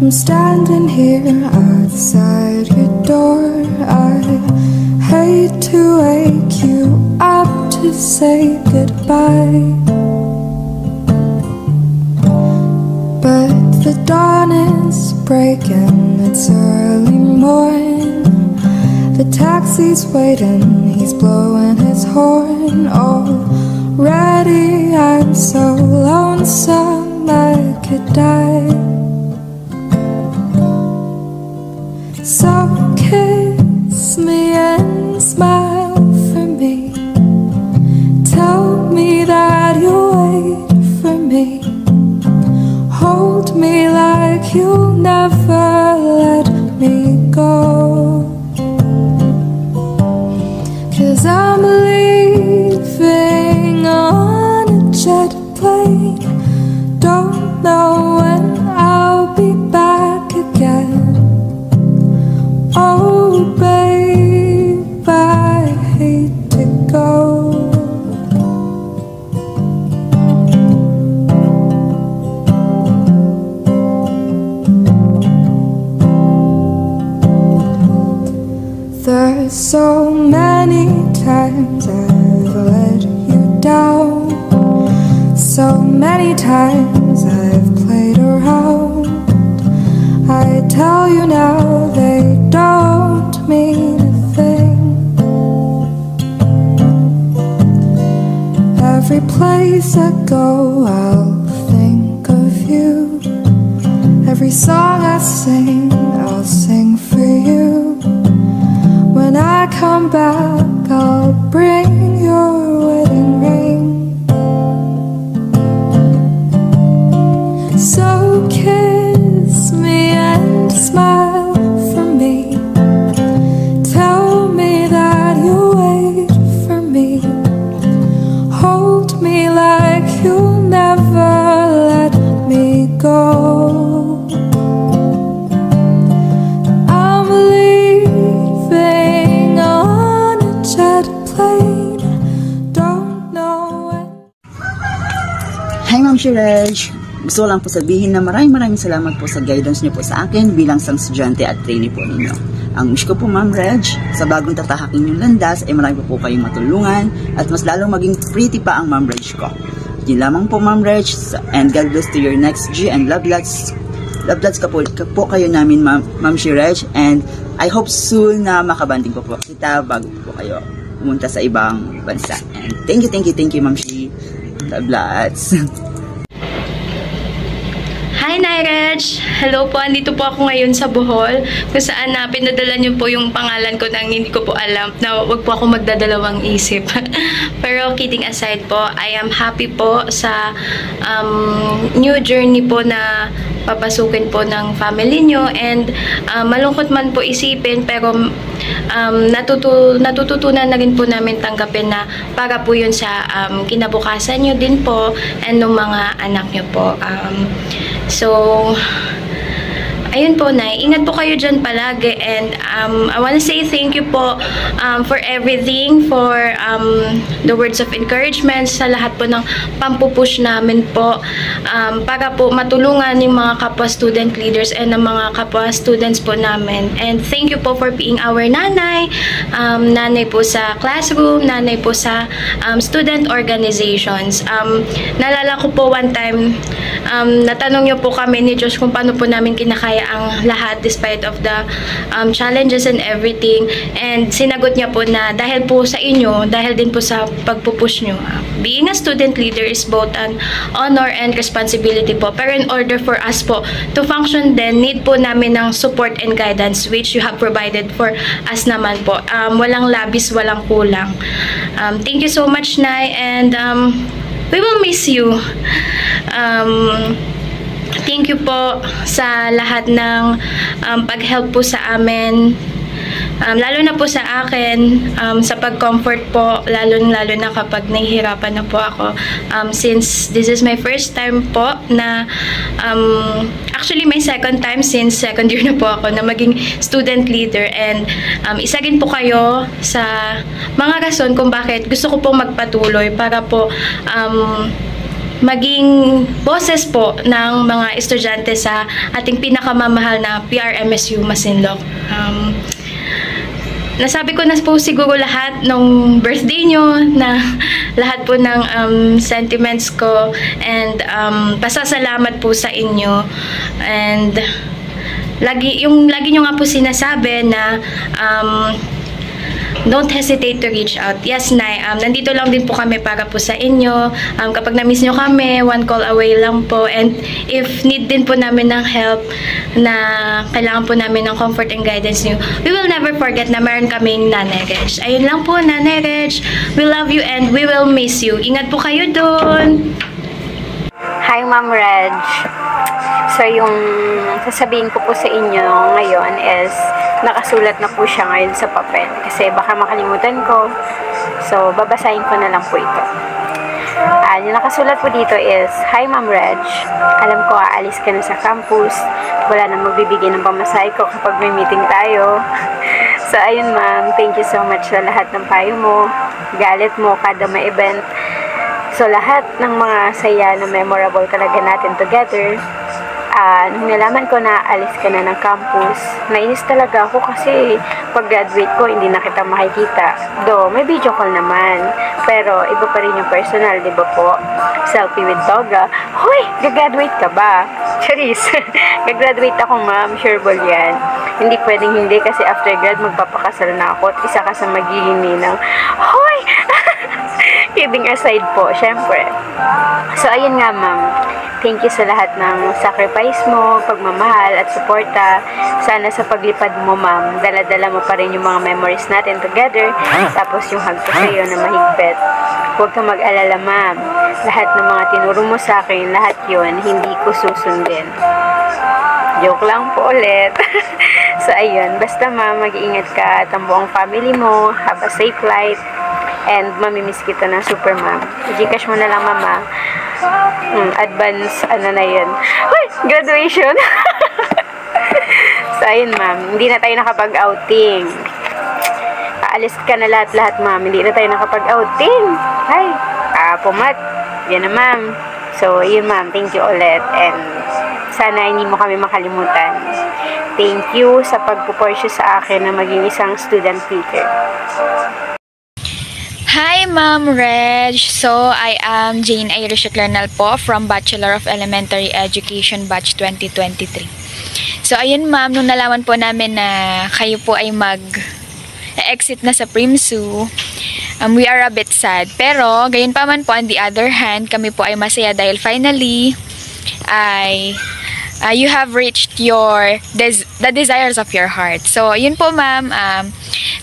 I'm standing here outside your door. I hate to wake you up to say goodbye, but the dawn is breaking, it's early morning. The taxi's waiting, he's blowing his horn. Already I'm so lonesome I could die. So kiss me and smile for me. Tell me that you'll wait for me. Hold me like you'll never let me go. 'Cause I'm leaving on a jet plane. Don't know when I'll be back again. Oh babe, I hate to go. There's so many times I've let you down. So many times I've played around. I tell you now, they don't mean a thing. Every place I go, I'll think of you. Every song I sing, I'll sing for you. When I come back, I'll bring your wedding ring. So kiss me and smile for me. Tell me that you'll wait for me. Hold me like you'll never let me go. I'm leaving on a jet plane. Don't know when. Hi Ma'am Shiraj. Gusto lang po sabihin na maraming salamat po sa guidance niyo po sa akin bilang isang estudyante at trainee po ninyo. Ang wish ko po Ma'am Reg, sa bagong tatahakin yung landas ay marami po kayong matulungan at mas lalong maging pretty pa ang Ma'am Reg ko. Yun lamang po Ma'am Reg, and God bless to your next G, and love lots ka po kayo namin Ma'am Shiraj, and I hope soon na makabanding po kita bago po kayo pumunta sa ibang bansa. And thank you Ma'am Shi. God bless. Hi Nairaj! Hello po, andito po ako ngayon sa Bohol kung saan na pinadala niyo po yung pangalan ko nang hindi ko po alam na wag po ako magdadalawang isip. Pero kidding aside po, I am happy po sa new journey po na papasukin po ng family nyo, and malungkot man po isipin pero natututunan na rin po namin tanggapin na para po yun sa kinabukasan nyo din po and ng mga anak nyo po. So, ayun po, Nay. Ingat po kayo dyan palagi. And I want to say thank you po for everything, for the words of encouragement, sa lahat po ng pampupush namin po para po matulungan yung mga kapwa student leaders and ng mga kapwa students po namin. And thank you po for being our nanay. Nanay po sa classroom, nanay po sa student organizations. Nalala ko po one time, natanong niyo po kami ni Josh kung paano po namin kinakaya ang lahat despite of the challenges and everything, and sinagot niya po na dahil po sa inyo, dahil din po sa pagpupush nyo. Being a student leader is both an honor and responsibility po, pero in order for us po to function then need po namin ng support and guidance which you have provided for us naman po. Walang labis, walang kulang. Thank you so much, Nay, and we will miss you. Thank you po sa lahat ng pag-help po sa amin. Lalo na po sa akin, sa pag-comfort po, lalo na kapag nahihirapan na po ako. Since this is my first time po na, actually my second time since second year na po ako na maging student leader, and isa rin po kayo sa mga rason kung bakit gusto ko po magpatuloy para po maging boses po ng mga estudyante sa ating pinakamamahal na PRMSU Masinloc. Nasabi ko na po siguro lahat nung birthday nyo, na lahat po ng sentiments ko, and pasasalamat po sa inyo. And lagi nyo nga po sinasabi na don't hesitate to reach out. Yes, Nay. Nandito lang din po kami para po sa inyo. Kapag na-miss nyo kami, one call away lang po. And if need din po namin ng help, na kailangan po namin ng comfort and guidance nyo, we will never forget na meron kaming Nanay Reg. Ayun lang po, Nanay Reg. We love you and we will miss you. Ingat po kayo doon. Hi, Ma'am Reg. So, yung sasabihin ko po sa inyo ngayon is nakasulat na po siya ngayon sa papel kasi baka makalimutan ko. So, babasahin ko na lang po ito. Yung nakasulat po dito is, Hi, Ma'am Reg. Alam ko aalis ka na sa campus. Wala na magbibigay ng pamasahe ko kapag may meeting tayo. So, ayun, Ma'am. Thank you so much sa lahat ng payo mo, galit mo, kada may event. So, lahat ng mga saya na memorable talaga natin together. Nung nalaman ko na alis ka na ng campus, nainis talaga ako kasi pag-graduate ko, hindi na kita makikita. Though, may video call naman. Pero, iba pa rin yung personal, di ba po? Selfie with Toga. Hoy, gagraduate ka ba? Charis, gagraduate ako, ma'am. Sure ball yan. Hindi pwedeng hindi kasi after grad, magpapakasal na ako at isa ka sa magiging ninang. Hoy! Kidding aside po, syempre. So, ayun nga, ma'am. Thank you sa lahat ng sacrifice mo, pagmamahal at suporta. Sana sa paglipad mo, ma'am, dala-dala mo pa rin yung mga memories natin together. Tapos yung hug ko sa'yo na mahigpit. Huwag kang mag-alala, ma'am. Lahat ng mga tinuro mo sa akin, lahat yun, hindi ko susundin. Joke lang po ulit. So, ayun. Basta, ma'am, mag-iingat ka at ang buong family mo. Have a safe flight. And mamimiss kita na super, ma'am. Gcash mo na lang, mama. Advance, ano na yun. Uy, graduation. So, ayun, ma'am. Hindi na tayo nakapag-outing. Aalis ka na lahat-lahat, ma'am. Hindi na tayo nakapag-outing. Ay, pumat. Yan na, ma'am. So, yun, ma'am. Thank you ulit. And sana hindi mo kami makalimutan. Thank you sa pagpupursue sa akin na maging isang student leader. Hi, Ma'am Reg. So, I am Jane Irish Clernal po from Bachelor of Elementary Education Batch 2023. So, ayun, ma'am, nung nalaman po namin na kayo po ay mag-exit na sa PRIMSU, we are a bit sad. Pero, gayon pa man po, on the other hand, kami po ay masaya dahil finally, you have reached the desires of your heart. So, yun po, ma'am.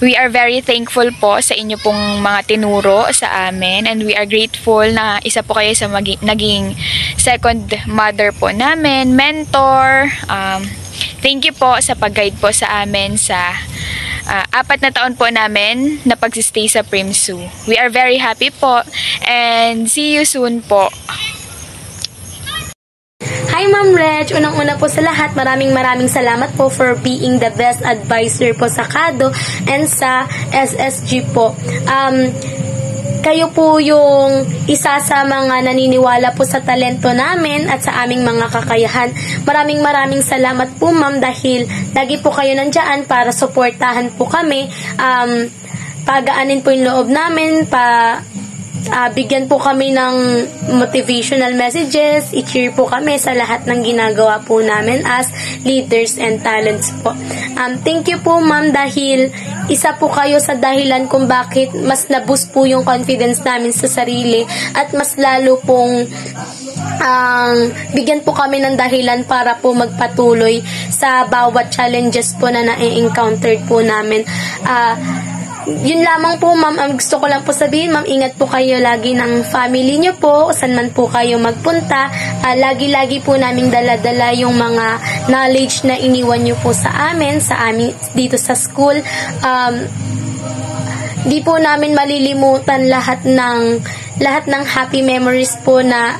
We are very thankful po sa inyo pong mga tinuro sa amin, and we are grateful na isa po kayo sa naging second mother po namin, mentor. Thank you po sa pag-guide po sa amin sa 4 na taon po namin na pagsistay sa PRIMSU. We are very happy po, and see you soon po. Hi, Ma'am Reg. Unang-una po sa lahat, maraming salamat po for being the best advisor po sa KADO and sa SSG po. Kayo po yung isa sa mga naniniwala po sa talento namin at sa aming mga kakayahan. Maraming salamat po, ma'am, dahil lagi po kayo nandyan para suportahan po kami. Pagaanin po yung loob namin, bigyan po kami ng motivational messages, i-cheer po kami sa lahat ng ginagawa po namin as leaders and talents po. Thank you po, ma'am, dahil isa po kayo sa dahilan kung bakit mas na-boost po yung confidence namin sa sarili at mas lalo pong bigyan po kami ng dahilan para po magpatuloy sa bawat challenges po na na-encountered po namin. Yun lamang po, ma'am. Gusto ko lang po sabihin, ma'am, ingat po kayo lagi ng family nyo po, saan man po kayo magpunta. Lagi-lagi po namin dala-dala yung mga knowledge na iniwan nyo po sa amin dito sa school. Di po namin malilimutan lahat ng happy memories po na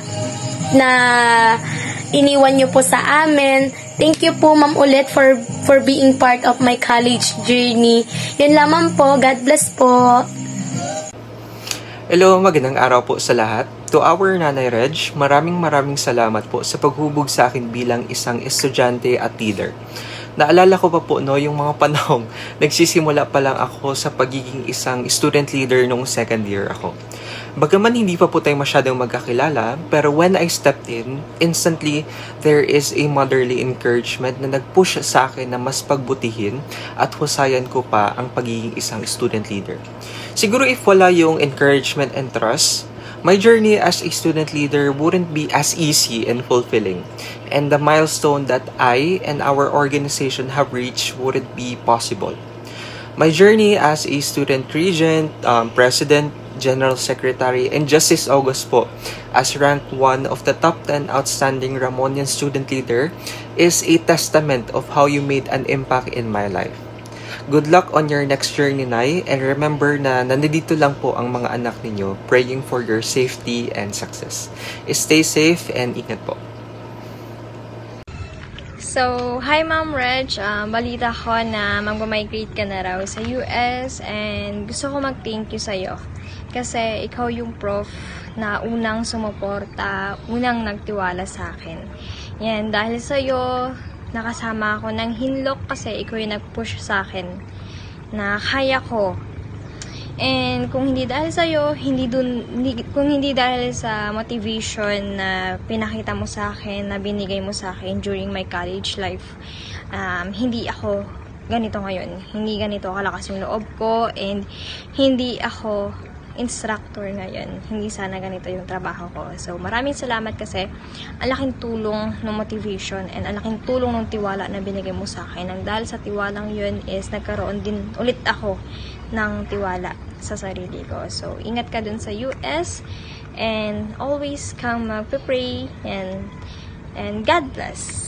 iniwan nyo po sa amin. Thank you po, ma'am, ulit for being part of my college journey. Yun lamang po. God bless po. Hello, magandang araw po sa lahat. To our Nanay Reg, maraming salamat po sa paghubog sa akin bilang isang estudyante at leader. Naalala ko pa po yung mga panahong nagsisimula pa lang ako sa pagiging isang student leader nung second year ako. Bagaman hindi pa po tayo masyadong magkakilala, pero when I stepped in, instantly there is a motherly encouragement na nag-push sa akin na mas pagbutihin at husayan ko pa ang pagiging isang student leader. Siguro if wala yung encouragement and trust, my journey as a student leader wouldn't be as easy and fulfilling, and the milestone that I and our organization have reached wouldn't be possible. My journey as a student regent, president, general secretary, and just this August po, as ranked one of the top 10 outstanding Ramonian student leader, is a testament of how you made an impact in my life. Good luck on your next journey, Nay, and remember na nandito lang po ang mga anak ninyo, praying for your safety and success. Stay safe and ingat po. So, hi Ma'am Reg, balita ko na mag-migrate ka na raw sa US and gusto ko mag-thank you sa'yo. Kasi ikaw yung prof na unang sumuporta, unang nagtiwala sa akin. Yan, dahil sa'yo, nakasama ako ng hinlock kasi ikaw yung nag-push sa akin na kaya ko. And kung hindi dahil sa'yo, kung hindi dahil sa motivation na pinakita mo sa akin, na binigay mo sa akin during my college life, hindi ako ganito ngayon. Hindi ganito kalakas yung loob ko, and hindi ako instructor ngayon. Hindi sana ganito yung trabaho ko. So, maraming salamat kasi ang laking tulong ng motivation and ang laking tulong ng tiwala na binigay mo sa akin. Ang dahil sa tiwalang yun is nagkaroon din ulit ako ng tiwala sa sarili ko. So, ingat ka dun sa US and always come magpe-pray and God bless.